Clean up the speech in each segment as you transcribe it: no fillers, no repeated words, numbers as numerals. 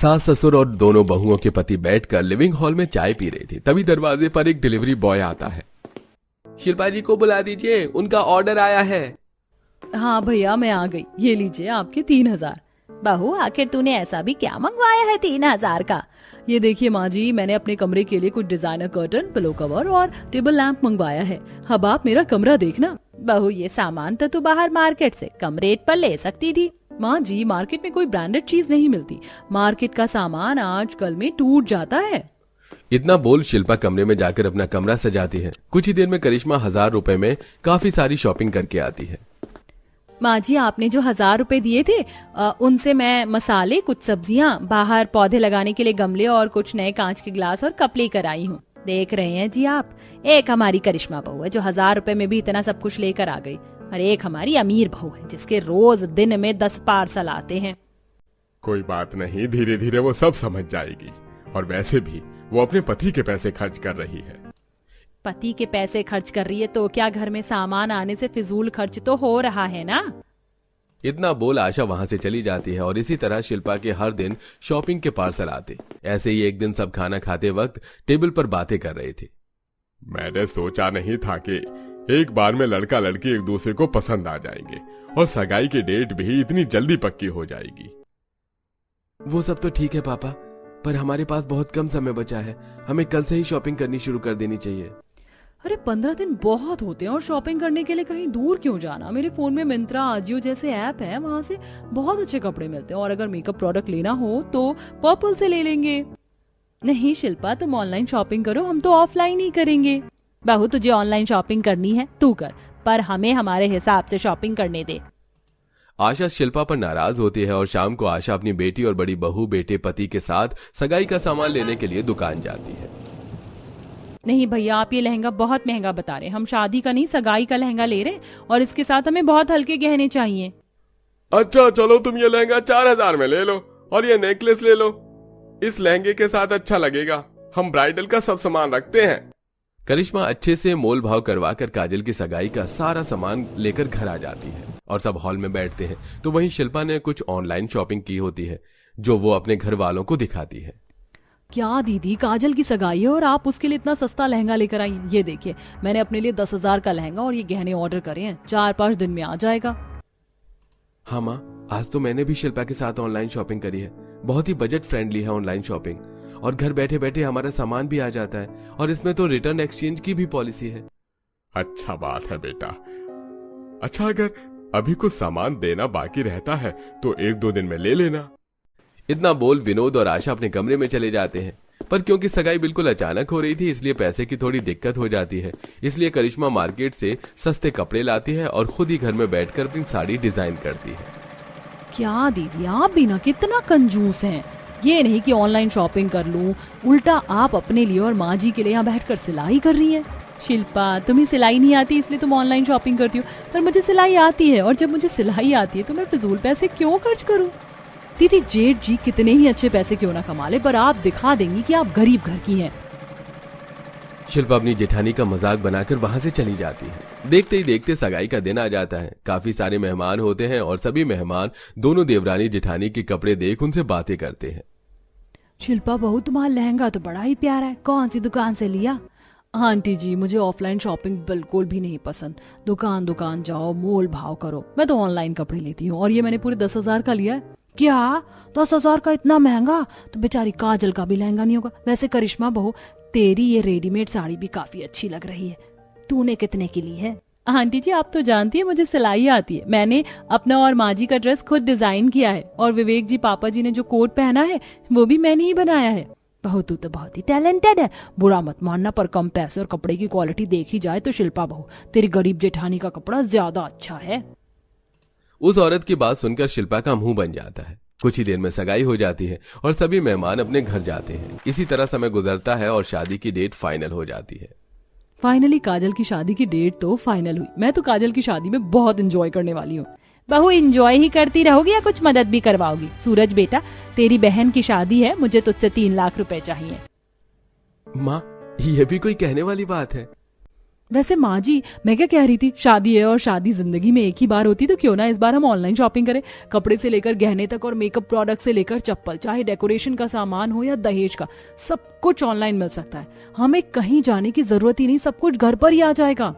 सास ससुर और दोनों बहुओं के पति बैठकर लिविंग हॉल में चाय पी रहे थे। तभी दरवाजे पर एक डिलीवरी बॉय आता है। शिल्पा जी को बुला दीजिए, उनका ऑर्डर आया है। हाँ भैया मैं आ गई, ये लीजिए आपके 3000। बहू आखिर तूने ऐसा भी क्या मंगवाया है 3000 का? ये देखिए माँ जी, मैंने अपने कमरे के लिए कुछ डिजाइनर कर्टन, पिलो कवर और टेबल लैंप मंगवाया है। अब आप मेरा कमरा देखना। बहू ये सामान तो तू बाहर मार्केट से कम रेट पर ले सकती थी। माँ जी मार्केट में कोई ब्रांडेड चीज नहीं मिलती, मार्केट का सामान आजकल में टूट जाता है। इतना बोल शिल्पा कमरे में जाकर अपना कमरा सजाती है। कुछ ही देर में करिश्मा 1000 रुपए में काफी सारी शॉपिंग करके आती है। माँ जी आपने जो 1000 रुपए दिए थे उनसे मैं मसाले, कुछ सब्जियाँ, बाहर पौधे लगाने के लिए गमले और कुछ नए कांच के ग्लास और कप लेकर आई हूँ। देख रहे हैं जी आप, एक हमारी करिश्मा बहू है जो 1000 रुपए में भी इतना सब कुछ लेकर आ गई, और एक हमारी अमीर बहू है जिसके रोज दिन में 10 पार्सल आते हैं। कोई बात नहीं, धीरे धीरे वो सब समझ जाएगी। और वैसे भी वो अपने पति के पैसे खर्च कर रही है। पति के पैसे खर्च कर रही है तो क्या घर में सामान आने से फिजूल खर्च तो हो रहा है ना। इतना बोल आशा वहां से चली जाती है और इसी तरह शिल्पा के हर दिन शॉपिंग के पार्सल आते। ऐसे ही एक दिन सब खाना खाते वक्त टेबल पर बातें कर रहे थे। मैंने सोचा नहीं था कि एक बार में लड़का लड़की एक दूसरे को पसंद आ जाएंगे और सगाई की डेट भी इतनी जल्दी पक्की हो जाएगी। वो सब तो ठीक है पापा, पर हमारे पास बहुत कम समय बचा है। हमें कल से ही शॉपिंग करनी शुरू कर देनी चाहिए। अरे 15 दिन बहुत होते हैं और शॉपिंग करने के लिए कहीं दूर क्यों जाना। मेरे फोन में मिंत्रा, आजियो जैसे ऐप है, वहाँ से बहुत अच्छे कपड़े मिलते हैं। और अगर मेकअप प्रोडक्ट लेना हो तो पर्पल से ले लेंगे। नहीं शिल्पा तुम ऑनलाइन शॉपिंग करो, हम तो ऑफलाइन ही करेंगे। बहू तुझे ऑनलाइन शॉपिंग करनी है तू कर, पर हमें हमारे हिसाब से शॉपिंग करने दे। आशा शिल्पा पर नाराज होती है और शाम को आशा अपनी बेटी और बड़ी बहू, बेटे, पति के साथ सगाई का सामान लेने के लिए दुकान जाती है। नहीं भैया आप ये लहंगा बहुत महंगा बता रहे हैं, हम शादी का नहीं सगाई का लहंगा ले रहे हैं और इसके साथ हमें बहुत हल्के गहने चाहिए। अच्छा चलो तुम ये लहंगा 4000 में ले लो और ये नेकलेस ले लो, इस लहंगे के साथ अच्छा लगेगा। हम ब्राइडल का सब सामान रखते हैं। करिश्मा अच्छे से मोल भाव करवा कर काजल की सगाई का सारा सामान लेकर घर आ जाती है और सब हॉल में बैठते हैं। तो वहीं शिल्पा ने कुछ ऑनलाइन शॉपिंग की होती है जो वो अपने घर वालों को दिखाती है। क्या दीदी, काजल की सगाई है और आप उसके लिए इतना सस्ता लहंगा लेकर आई। ये देखिए मैंने अपने लिए 10,000 का लहंगा और ये गहने ऑर्डर करे हैं, 4-5 दिन में आ जाएगा। हाँ माँ, आज तो मैंने भी शिल्पा के साथ ऑनलाइन शॉपिंग करी है। बहुत ही बजट फ्रेंडली है ऑनलाइन शॉपिंग और घर बैठे बैठे हमारा सामान भी आ जाता है और इसमें तो रिटर्न एक्सचेंज की भी पॉलिसी है। अच्छा बात है बेटा। अच्छा अगर अभी कुछ सामान देना बाकी रहता है तो 1-2 दिन में ले लेना। इतना बोल विनोद और आशा अपने कमरे में चले जाते हैं, पर क्योंकि सगाई बिल्कुल अचानक हो रही थी इसलिए पैसे की थोड़ी दिक्कत हो जाती है। इसलिए करिश्मा मार्केट से सस्ते कपड़े लाती है और खुद ही घर में बैठकर अपनी साड़ी डिजाइन करती है। क्या दीदी आप भी ना कितना कंजूस हैं। ये नहीं कि ऑनलाइन शॉपिंग कर लूं, उल्टा आप अपने लिए और माँ जी के लिए यहाँ बैठकर सिलाई कर रही हैं। शिल्पा तुम्हें सिलाई नहीं आती इसलिए तुम ऑनलाइन शॉपिंग करती हो, पर मुझे सिलाई आती है और जब मुझे सिलाई आती है तो मैं फिजूल पैसे क्यों खर्च करूं। दीदी जेठ जी कितने ही अच्छे पैसे क्यों ना कमा ले, पर आप दिखा देंगी कि आप गरीब घर की हैं। शिल्पा अपनी जेठानी का मजाक बनाकर वहां से चली जाती है। देखते ही देखते सगाई का दिन आ जाता है। काफी सारे मेहमान होते हैं और सभी मेहमान दोनों देवरानी जेठानी के कपड़े देख उनसे बातें करते हैं। शिल्पा बहू तुम्हारा लहंगा तो बड़ा ही प्यारा है, कौन सी दुकान से लिया। आंटी जी मुझे ऑफलाइन शॉपिंग बिल्कुल भी नहीं पसंद, दुकान दुकान जाओ मोल भाव करो, मैं तो ऑनलाइन कपड़े लेती हूँ और ये मैंने पूरे 10,000 का लिया है। क्या 10,000 का इतना महंगा, तो बेचारी काजल का भी लहंगा नहीं होगा। वैसे करिश्मा बहू तेरी ये रेडीमेड साड़ी भी काफी अच्छी लग रही है, तूने कितने की ली है। आंटी जी आप तो जानती है मुझे सिलाई आती है, मैंने अपना और माँ जी का ड्रेस खुद डिजाइन किया है और विवेक जी पापा जी ने जो कोट पहना है वो भी मैंने ही बनाया है। बहू तू तो बहुत ही टैलेंटेड है, बुरा मत मानना, पर कम पैसे और कपड़े की क्वालिटी देखी जाए तो शिल्पा बहू तेरी गरीब जेठानी का कपड़ा ज्यादा अच्छा है। उस औरत की बात सुनकर शिल्पा का मुंह बन जाता है। कुछ ही देर में सगाई हो जाती है और सभी मेहमान अपने घर जाते हैं। इसी तरह समय गुजरता है और शादी की डेट फाइनल हो जाती है। फाइनली काजल की शादी की डेट तो फाइनल हुई। मैं तो काजल की शादी में बहुत एंजॉय करने वाली हूँ। बहू एंजॉय ही करती रहोगी या कुछ मदद भी करवाओगी। सूरज बेटा तेरी बहन की शादी है, मुझे तुझसे 3 लाख रुपए चाहिए। माँ ये भी कोई कहने वाली बात है। वैसे माँ जी, मैं क्या कह रही थी, शादी है और शादी जिंदगी में एक ही बार होती, तो क्यों ना इस बार हम ऑनलाइन शॉपिंग करें। कपड़े से लेकर गहने तक और मेकअप प्रोडक्ट से लेकर चप्पल, चाहे डेकोरेशन का सामान हो या दहेज का, सब कुछ ऑनलाइन मिल सकता है। हमें कहीं जाने की जरूरत ही नहीं, सब कुछ घर पर ही आ जाएगा।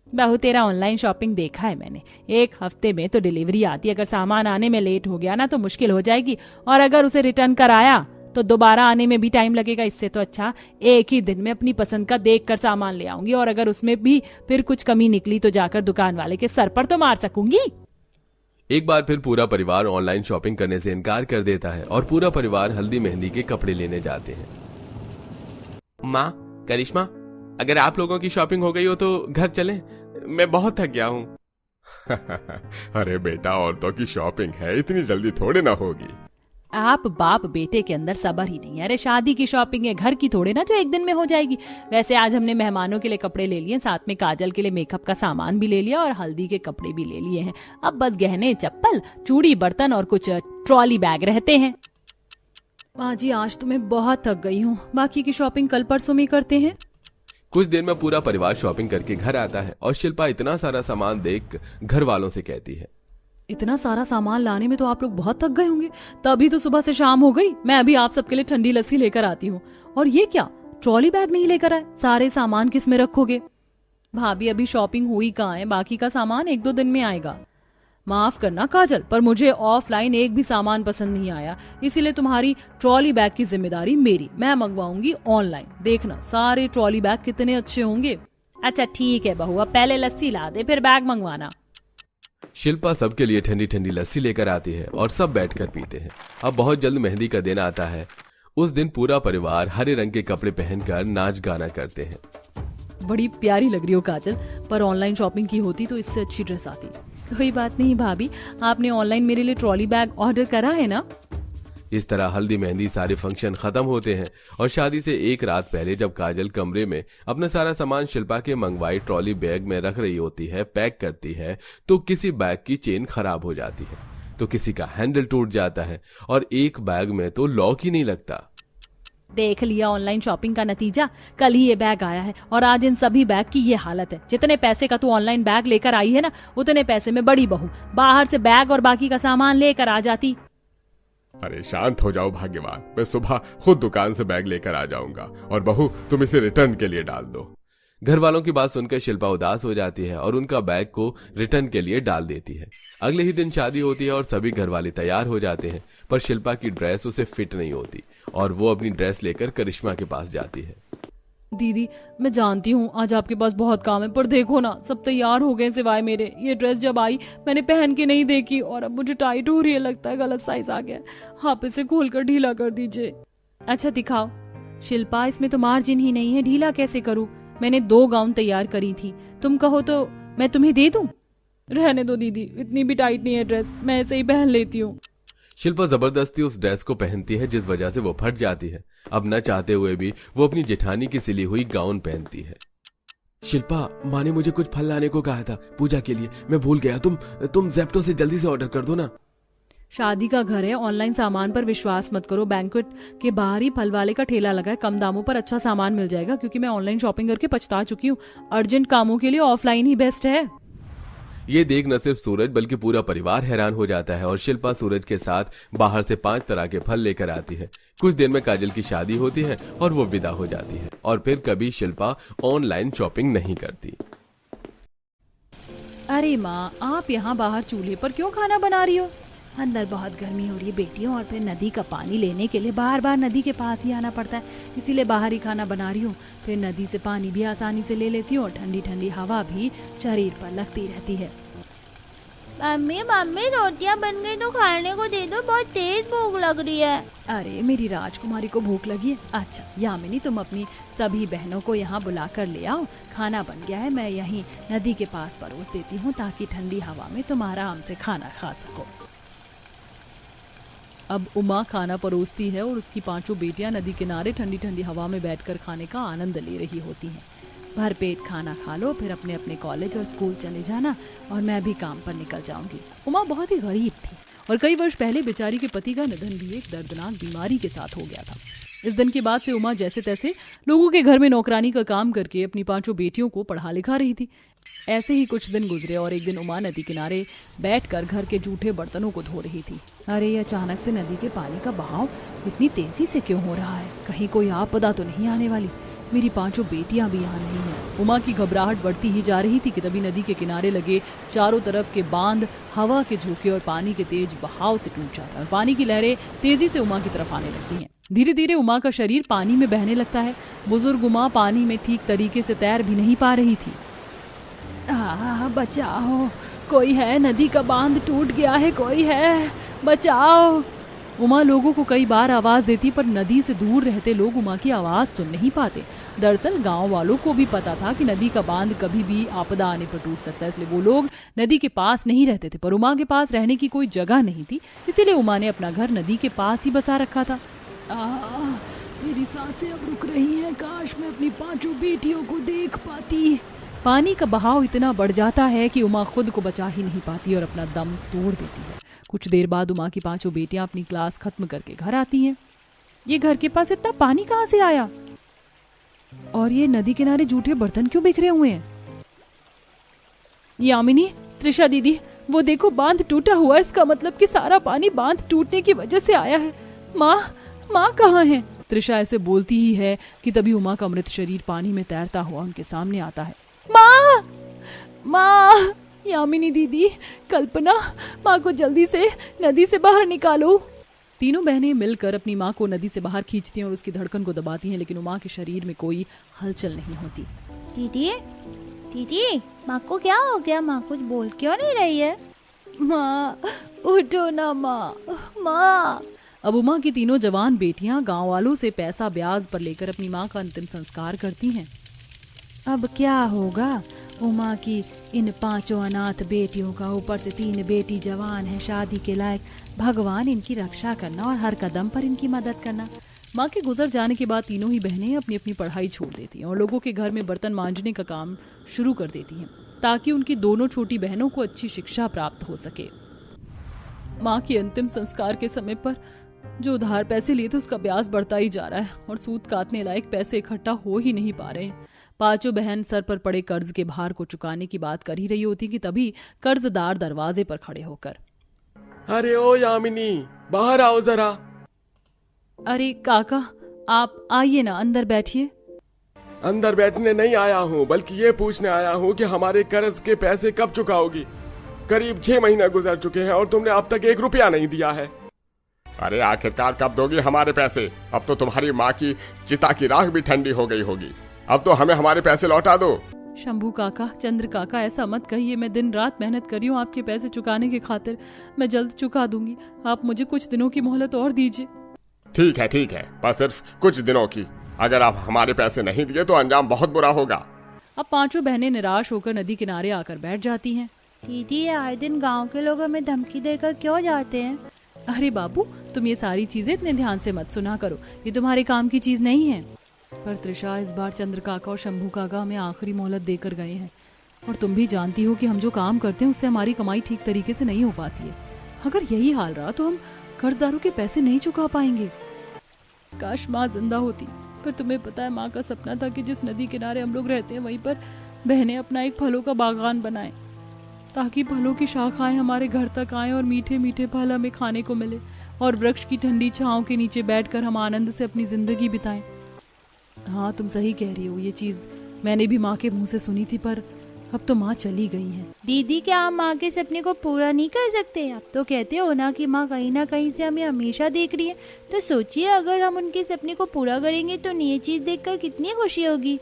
बहू, तेरा ऑनलाइन शॉपिंग देखा है मैंने, 1 हफ्ते में तो डिलीवरी आती है। अगर सामान आने में लेट हो गया ना तो मुश्किल हो जाएगी, और अगर उसे रिटर्न कराया तो दोबारा आने में भी टाइम लगेगा। इससे तो अच्छा एक ही दिन में अपनी पसंद का देख कर सामान ले आऊंगी, और अगर उसमें भी फिर कुछ कमी निकली तो जाकर दुकान वाले के सर पर तो मार सकूंगी। एक बार फिर पूरा परिवार ऑनलाइन शॉपिंग करने से इनकार कर देता है और पूरा परिवार हल्दी मेहंदी के कपड़े लेने जाते हैं। माँ, करिश्मा, अगर आप लोगों की शॉपिंग हो गई हो तो घर चलें, मैं बहुत थक गया हूँ। अरे बेटा, औरतों की शॉपिंग है, इतनी जल्दी थोड़े ना होगी। आप बाप बेटे के अंदर सब्र ही नहीं है। अरे शादी की शॉपिंग है, घर की थोड़े ना जो एक दिन में हो जाएगी। वैसे आज हमने मेहमानों के लिए कपड़े ले लिए, साथ में काजल के लिए मेकअप का सामान भी ले लिया और हल्दी के कपड़े भी ले लिए हैं। अब बस गहने, चप्पल, चूड़ी, बर्तन और कुछ ट्रॉली बैग रहते हैं। माँ जी, आज तो मैं बहुत थक गई हूँ, बाकी की शॉपिंग कल परसों में करते हैं। कुछ देर में पूरा परिवार शॉपिंग करके घर आता है और शिल्पा इतना सारा सामान देख घर वालों से कहती है, इतना सारा सामान लाने में तो आप लोग बहुत थक गए होंगे, तभी तो सुबह से शाम हो गई। मैं अभी आप सबके लिए ठंडी लस्सी लेकर आती हूँ। और ये क्या, ट्रॉली बैग नहीं लेकर आए? सारे सामान किस में रखोगे? भाभी, अभी शॉपिंग हुई कहाँ है, बाकी का सामान 1-2 दिन में आएगा। माफ करना काजल, पर मुझे ऑफलाइन एक भी सामान पसंद नहीं आया, इसीलिए तुम्हारी ट्रॉली बैग की जिम्मेदारी मेरी। मैं मंगवाऊंगी ऑनलाइन, देखना सारे ट्रॉली बैग कितने अच्छे होंगे। अच्छा ठीक है बहू, अब पहले लस्सी ला दे, फिर बैग मंगवाना। शिल्पा सबके लिए ठंडी ठंडी लस्सी लेकर आती है और सब बैठकर पीते हैं। अब बहुत जल्द मेहंदी का दिन आता है। उस दिन पूरा परिवार हरे रंग के कपड़े पहनकर नाच गाना करते हैं। बड़ी प्यारी लग रही हो काजल, पर ऑनलाइन शॉपिंग की होती तो इससे अच्छी ड्रेस आती। कोई बात नहीं भाभी, आपने ऑनलाइन मेरे लिए ट्रॉली बैग ऑर्डर करा है ना। इस तरह हल्दी मेहंदी सारे फंक्शन खत्म होते हैं और शादी से एक रात पहले जब काजल कमरे में अपना सारा सामान शिल्पा के मंगवाई ट्रॉली बैग में रख रही होती है, पैक करती है, तो किसी बैग की चेन खराब हो जाती है, तो किसी का हैंडल टूट जाता है और एक बैग में तो लॉक ही नहीं लगता। देख लिया ऑनलाइन शॉपिंग का नतीजा, कल ही ये बैग आया है और आज इन सभी बैग की ये हालत है। जितने पैसे का तू ऑनलाइन बैग लेकर आई है ना, उतने पैसे में बड़ी बहू बाहर से बैग और बाकी का सामान लेकर आ जाती। अरे शांत हो जाओ भाग्यवान, मैं सुबह खुद दुकान से बैग लेकर आ जाऊंगा और बहू तुम इसे रिटर्न के लिए डाल दो। घर वालों की बात सुनकर शिल्पा उदास हो जाती है और उनका बैग को रिटर्न के लिए डाल देती है। अगले ही दिन शादी होती है और सभी घर वाले तैयार हो जाते हैं, पर शिल्पा की ड्रेस उसे फिट नहीं होती और वो अपनी ड्रेस लेकर करिश्मा के पास जाती है। दीदी, मैं जानती हूँ आज आपके पास बहुत काम है, पर देखो ना, सब तैयार हो गए सिवाय मेरे। ये ड्रेस जब आई मैंने पहन के नहीं देखी और अब मुझे टाइट हो रही है, लगता है गलत साइज आ गया। आप इसे खोलकर ढीला कर दीजिए। अच्छा दिखाओ। शिल्पा, इसमें तो मार्जिन ही नहीं है, ढीला कैसे करूँ? मैंने 2 गाउन तैयार करी थी, तुम कहो तो मैं तुम्हें दे दूं। रहने दो दीदी, इतनी भी टाइट नहीं है ड्रेस, मैं ऐसे ही पहन लेती हूँ। शिल्पा जबरदस्ती उस ड्रेस को पहनती है जिस वजह से वो फट जाती है। अब न चाहते हुए भी वो अपनी जेठानी की सिली हुई गाउन पहनती है। शिल्पा, माँ ने मुझे कुछ फल लाने को कहा था पूजा के लिए, मैं भूल गया। तुम ज़ेप्टो से जल्दी से ऑर्डर कर दो ना। शादी का घर है, ऑनलाइन सामान पर विश्वास मत करो। बैंक्वेट के बाहर ही फल वाले का ठेला लगा है, कम दामों पर अच्छा सामान मिल जाएगा। क्योंकि मैं ऑनलाइन शॉपिंग करके पछता चुकी हूँ। अर्जेंट कामों के लिए ऑफलाइन ही बेस्ट है। ये देख न सिर्फ सूरज बल्कि पूरा परिवार हैरान हो जाता है और शिल्पा सूरज के साथ बाहर से 5 तरह के फल लेकर आती है। कुछ देर में काजल की शादी होती है और वो विदा हो जाती है और फिर कभी शिल्पा ऑनलाइन शॉपिंग नहीं करती। अरे माँ, आप यहाँ बाहर चूल्हे पर क्यों खाना बना रही हो? अंदर बहुत गर्मी हो रही है बेटियों, और फिर नदी का पानी लेने के लिए बार बार नदी के पास ही आना पड़ता है, इसीलिए बाहर ही खाना बना रही हूँ। फिर नदी से पानी भी आसानी से ले लेती हूँ और ठंडी ठंडी हवा भी शरीर पर लगती रहती है। मम्मी रोटियां बन गई तो खाने को दे दो, बहुत तेज भूख लग रही है। अरे मेरी राजकुमारी को भूख लगी है। अच्छा यामिनी, तुम अपनी सभी बहनों को यहाँ बुला कर ले आओ, खाना बन गया है, मैं यहीं नदी के पास परोस देती हूँ ताकि ठंडी हवा में तुम आराम से खाना खा सको। अब उमा खाना परोसती है और उसकी 5 बेटियां नदी किनारे ठंडी ठंडी हवा में बैठकर खाने का आनंद ले रही होती हैं। भर पेट खाना खा लो, फिर अपने अपने कॉलेज और स्कूल चले जाना और मैं भी काम पर निकल जाऊंगी। उमा बहुत ही गरीब थी और कई वर्ष पहले बेचारी के पति का निधन भी एक दर्दनाक बीमारी के साथ हो गया था। इस दिन के बाद से उमा जैसे तैसे लोगों के घर में नौकरानी का काम करके अपनी 5 बेटियों को पढ़ा लिखा रही थी। ऐसे ही कुछ दिन गुजरे और एक दिन उमा नदी किनारे बैठकर घर के जूठे बर्तनों को धो रही थी। अरे अचानक से नदी के पानी का बहाव इतनी तेजी से क्यों हो रहा है? कहीं कोई आपदा तो नहीं आने वाली? मेरी 5 बेटियां भी यहाँ नहीं हैं। उमा की घबराहट बढ़ती ही जा रही थी कि तभी नदी के किनारे लगे चारों तरफ के बांध हवा के झोंके और पानी के तेज बहाव से टूट जाता है और पानी की लहरें तेजी से उमा की तरफ आने लगती हैं। धीरे धीरे उमा का शरीर पानी में बहने लगता है। बुजुर्ग उमा पानी में ठीक तरीके से तैर भी नहीं पा रही थी। बचाओ, कोई है? नदी का बांध टूट गया है, कोई है? बचाओ। उमा लोगों को कई बार आवाज देती पर नदी से दूर रहते लोग उमा की आवाज सुन नहीं पाते। दरअसल गांव वालों को भी पता था कि नदी का बांध कभी भी आपदा आने पर टूट सकता है, इसलिए वो लोग नदी के पास नहीं रहते थे। पर उमा के पास रहने की कोई जगह नहीं थी, इसीलिए उमा ने अपना घर नदी के पास ही बसा रखा था। मेरी सांसें अब रुक रही हैं, काश मैं अपनी 5 बेटियों को देख पाती। पानी का बहाव इतना बढ़ जाता है कि उमा खुद को बचा ही नहीं पाती और अपना दम तोड़ देती है। कुछ देर बाद उमा की 5 बेटियां अपनी क्लास खत्म करके घर आती हैं। ये घर के पास इतना पानी कहाँ से आया? और ये नदी किनारे जूठे बर्तन क्यों बिखरे हुए हैं? यामिनी, त्रिशा दीदी, वो देखो बांध टूटा हुआ है, इसका मतलब कि सारा पानी बांध टूटने की वजह से आया है। माँ कहाँ है? त्रिशा ऐसे बोलती ही है कि तभी उमा का मृत शरीर पानी में तैरता हुआ उनके सामने आता है। माँ, यामिनी दीदी, कल्पना, माँ को जल्दी से नदी से बाहर निकालो। तीनों बहनें मिलकर अपनी माँ को नदी से बाहर खींचती हैं और उसकी धड़कन को दबाती हैं, लेकिन उमा के शरीर में कोई हलचल नहीं होती। दीदी, माँ को क्या हो गया? माँ कुछ बोल क्यों नहीं रही है? माँ, उठो ना माँ। अब उमा की तीनों जवान बेटियां गांव वालों से पैसा ब्याज पर लेकर अपनी माँ का अंतिम संस्कार करती हैं। अब क्या होगा उमा की इन 5 अनाथ बेटियों का? ऊपर से 3 बेटी जवान है, शादी के लायक। भगवान इनकी रक्षा करना और हर कदम पर इनकी मदद करना। माँ के गुजर जाने के बाद तीनों ही बहनें अपनी अपनी पढ़ाई छोड़ देती हैं और लोगों के घर में बर्तन मांजने का काम शुरू कर देती हैं, ताकि उनकी दोनों छोटी बहनों को अच्छी शिक्षा प्राप्त हो सके। माँ के अंतिम संस्कार के समय पर जो उधार पैसे लिए थे उसका ब्याज बढ़ता ही जा रहा है और सूद काटने लायक पैसे इकट्ठा हो ही नहीं पा रहे हैं। 5 बहन सर पर पड़े कर्ज के भार को चुकाने की बात कर ही रही होती कि तभी कर्जदार दरवाजे पर खड़े होकर, अरे ओ यामिनी, बाहर आओ जरा। अरे काका, आप आइए ना, अंदर बैठिए। अंदर बैठने नहीं आया हूँ, बल्कि ये पूछने आया हूँ कि हमारे कर्ज के पैसे कब चुकाओगी? करीब 6 महीने गुजर चुके हैं और तुमने अब तक 1 रुपया नहीं दिया है। अरे आखिरकार कब दोगी हमारे पैसे? अब तो तुम्हारी माँ की चिता की राख भी ठंडी हो गई होगी। अब तो हमें हमारे पैसे लौटा दो। शंभू काका, चंद्र काका, ऐसा मत कहिए। मैं दिन रात मेहनत कर रही हूँ आपके पैसे चुकाने की खातिर। मैं जल्द चुका दूंगी, आप मुझे कुछ दिनों की मोहलत और दीजिए। ठीक है, पर सिर्फ कुछ दिनों की। अगर आप हमारे पैसे नहीं दिए तो अंजाम बहुत बुरा होगा। अब 5 बहनें निराश होकर नदी किनारे आकर बैठ जाती हैं। दीदी, आए दिन गांव के लोग हमें धमकी देकर क्यों जाते हैं? अरे बाबू, तुम ये सारी चीजें इतने ध्यान से मत सुना करो, ये तुम्हारे काम की चीज नहीं है। पर त्रिशा, इस बार चंद्र काका और शंभू काका हमें आखिरी मोहलत देकर गए हैं और तुम भी जानती हो कि हम जो काम करते हैं उससे हमारी कमाई ठीक तरीके से नहीं हो पाती है। अगर यही हाल रहा तो हम कर्जदारों के पैसे नहीं चुका पाएंगे। काश माँ जिंदा होती, पर तुम्हें पता है माँ का सपना था कि जिस नदी किनारे हम लोग रहते हैं वहीं पर बहनें अपना एक फलों का बागान बनाएं, ताकि फलों की शाखाएं हमारे घर तक आएं और मीठे मीठे फल हमें खाने को मिले और वृक्ष की ठंडी छांव के नीचे बैठकर हम आनंद से अपनी जिंदगी बिताएं। हाँ, तुम सही कह रही हो, ये चीज मैंने भी माँ के मुंह से सुनी थी, पर अब तो माँ चली गई हैं। दीदी, क्या आप माँ के सपने को पूरा नहीं कर सकते? आप तो कहते हो ना कि माँ कहीं ना कहीं से हमें हमेशा देख रही है, तो सोचिए अगर हम उनके सपने को पूरा करेंगे तो ये चीज देखकर कितनी खुशी होगी।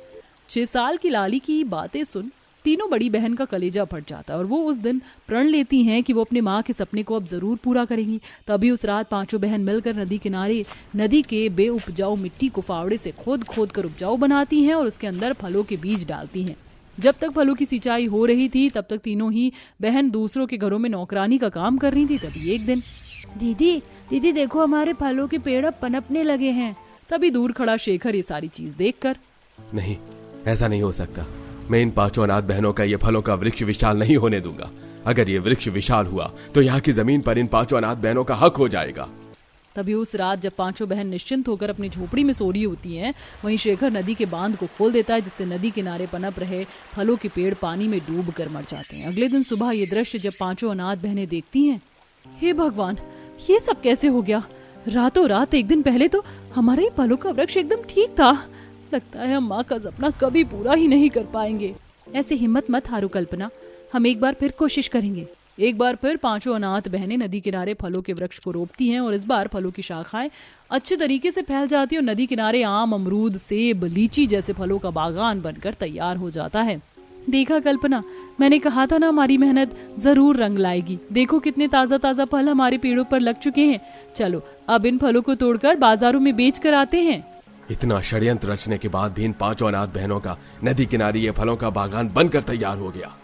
6 साल की लाली की बातें सुन तीनों बड़ी बहन का कलेजा फट जाता है और वो उस दिन प्रण लेती हैं कि वो अपनी माँ के सपने को अब जरूर पूरा करेंगी। तभी उस रात 5 बहन मिलकर नदी किनारे नदी के बेउपजाऊ मिट्टी को फावड़े से खोद कर उपजाऊ बनाती हैं और उसके अंदर फलों के बीज डालती हैं। जब तक फलों की सिंचाई हो रही थी तब तक तीनों ही बहन दूसरों के घरों में नौकरानी का काम कर रही थी। तभी एक दिन, दीदी देखो, हमारे फलों के पेड़ अब पनपने लगे हैं। तभी दूर खड़ा शेखर ये सारी चीज देखकर, नहीं, ऐसा नहीं हो सकता। मैं इन 5 अनाथ बहनों का ये फलों का वृक्ष विशाल नहीं होने दूंगा। अगर ये वृक्ष विशाल हुआ तो यहाँ की जमीन पर इन 5 अनाथ बहनों का हक हो जाएगा। तभी उस रात जब पांचों बहन निश्चिंत होकर अपनी झोपड़ी में सो रही होती हैं, वहीं शेखर नदी के बांध को खोल देता है, जिससे नदी किनारे पनप रहे फलों के पेड़ पानी में डूब कर मर जाते हैं। अगले दिन सुबह ये दृश्य जब पांचों अनाथ बहनें देखती हैं, हे भगवान, ये सब कैसे हो गया? रातों रात एक दिन पहले तो हमारे ही फलों का वृक्ष एकदम ठीक था। लगता है हम माँ का सपना कभी पूरा ही नहीं कर पाएंगे। ऐसे हिम्मत मत हारो कल्पना, हम एक बार फिर कोशिश करेंगे। एक बार फिर पांचों अनाथ बहनें नदी किनारे फलों के वृक्ष को रोपती हैं और इस बार फलों की शाखाएं अच्छे तरीके से फैल जाती है और नदी किनारे आम, अमरूद, सेब, लीची जैसे फलों का बागान बनकर तैयार हो जाता है। देखा कल्पना, मैंने कहा था ना हमारी मेहनत जरूर रंग लाएगी। देखो कितने ताजा ताजा फल हमारे पेड़ों पर लग चुके हैं। चलो अब इन फलों को तोड़कर बाजारों में बेच कर आते हैं। इतना षड्यंत्र रचने के बाद भी इन पांचों अनाथ बहनों का नदी किनारे ये फलों का बागान बनकर तैयार हो गया।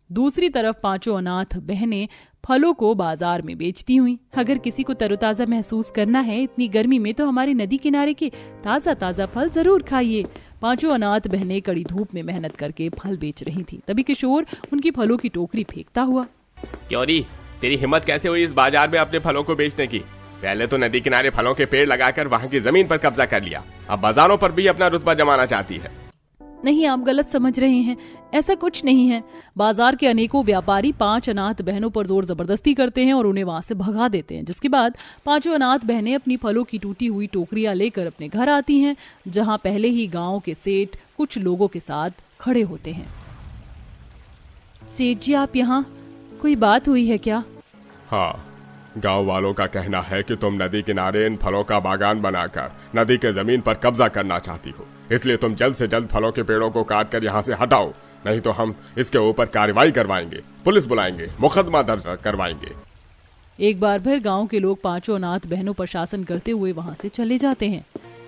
दूसरी तरफ पांचों अनाथ बहनें फलों को बाजार में बेचती हुई। अगर किसी को तरोताजा महसूस करना है इतनी गर्मी में, तो हमारी नदी किनारे के ताजा ताजा फल जरूर खाइए। पांचों अनाथ बहनें कड़ी धूप में मेहनत करके फल बेच रही थी। तभी किशोर उनकी फलों की टोकरी फेंकता हुआ, क्योरी, तेरी हिम्मत कैसे हुई इस बाजार में अपने फलों को बेचने की? पहले तो नदी किनारे फलों के पेड़ लगाकर वहाँ की जमीन पर कब्जा कर लिया, अब बाजारों पर भी अपना रुतबा जमाना चाहती है। नहीं, आप गलत समझ रहे हैं, ऐसा कुछ नहीं है। बाजार के अनेकों व्यापारी पांच अनाथ बहनों पर जोर जबरदस्ती करते हैं और उन्हें वहां से भगा देते हैं, जिसके बाद पांचों अनाथ बहनें अपनी फलों की टूटी हुई टोकरियां लेकर अपने घर आती हैं, जहां पहले ही गांव के सेठ कुछ लोगों के साथ खड़े होते हैं। सेठ जी, आप यहाँ, कोई बात हुई है क्या? हाँ, गांव वालों का कहना है कि तुम नदी किनारे इन फलों का बागान बनाकर नदी के जमीन पर कब्जा करना चाहती हो, इसलिए तुम जल्द से जल्द फलों के पेड़ों को काट कर यहाँ से हटाओ, नहीं तो हम इसके ऊपर कार्रवाई करवाएंगे, पुलिस बुलाएंगे, मुकदमा दर्ज करवाएंगे। एक बार फिर गांव के लोग पांचों अनाथ बहनों पर शासन करते हुए वहां से चले जाते हैं।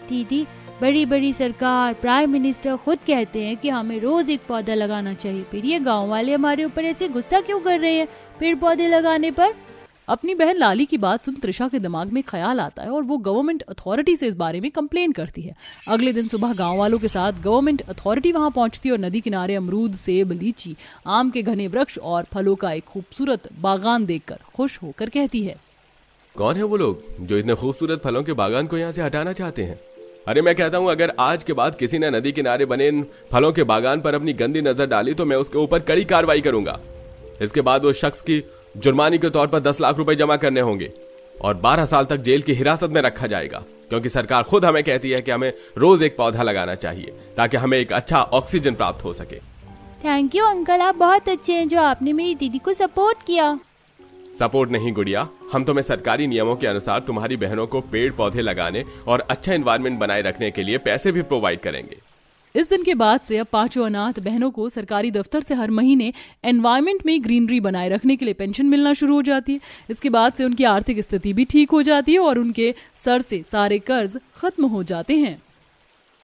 दीदी, बड़ी बड़ी सरकार, प्राइम मिनिस्टर खुद कहते हैं कि हमें रोज एक पौधा लगाना चाहिए, फिर ये गाँव वाले हमारे ऊपर ऐसे गुस्सा क्यों कर रहे हैं पेड़ पौधे लगाने पर? अपनी बहन लाली की बात सुन त्रिशा के दिमाग में ख्याल आता है और वो गवर्नमेंट अथॉरिटी से इस बारे में कंप्लेन करती है। अगले दिन सुबह गांव वालों के साथ गवर्नमेंट अथॉरिटी वहां पहुंचती है और नदी किनारे अमरूद, सेब, लीची, आम के घने वृक्ष और फलों का एक खूबसूरत बागान देखकर खुश होकर कहती है, कौन है वो लोग जो इतने खूबसूरत फलों के बागान को यहाँ से हटाना चाहते हैं? अरे मैं कहता हूँ, अगर आज के बाद किसी ने नदी किनारे बने इन फलों के बागान पर अपनी गंदी नजर डाली तो मैं उसके ऊपर कड़ी कार्रवाई करूंगा। इसके बाद वो शख्स की जुर्माने के तौर पर 10 लाख रुपए जमा करने होंगे और 12 साल तक जेल की हिरासत में रखा जाएगा, क्योंकि सरकार खुद हमें कहती है कि हमें रोज एक पौधा लगाना चाहिए ताकि हमें एक अच्छा ऑक्सीजन प्राप्त हो सके। थैंक यू अंकल, आप बहुत अच्छे हैं जो आपने मेरी दीदी को सपोर्ट किया। सपोर्ट नहीं गुड़िया, हम तुम्हें सरकारी नियमों के अनुसार तुम्हारी बहनों को पेड़ पौधे लगाने और अच्छा एनवायरनमेंट बनाए रखने के लिए पैसे भी प्रोवाइड करेंगे। इस दिन के बाद से अब पांचों अनाथ बहनों को सरकारी दफ्तर से हर महीने एनवायरनमेंट में ग्रीनरी बनाए रखने के लिए पेंशन मिलना शुरू हो जाती है। इसके बाद से उनकी आर्थिक स्थिति भी ठीक हो जाती है और उनके सर से सारे कर्ज खत्म हो जाते हैं।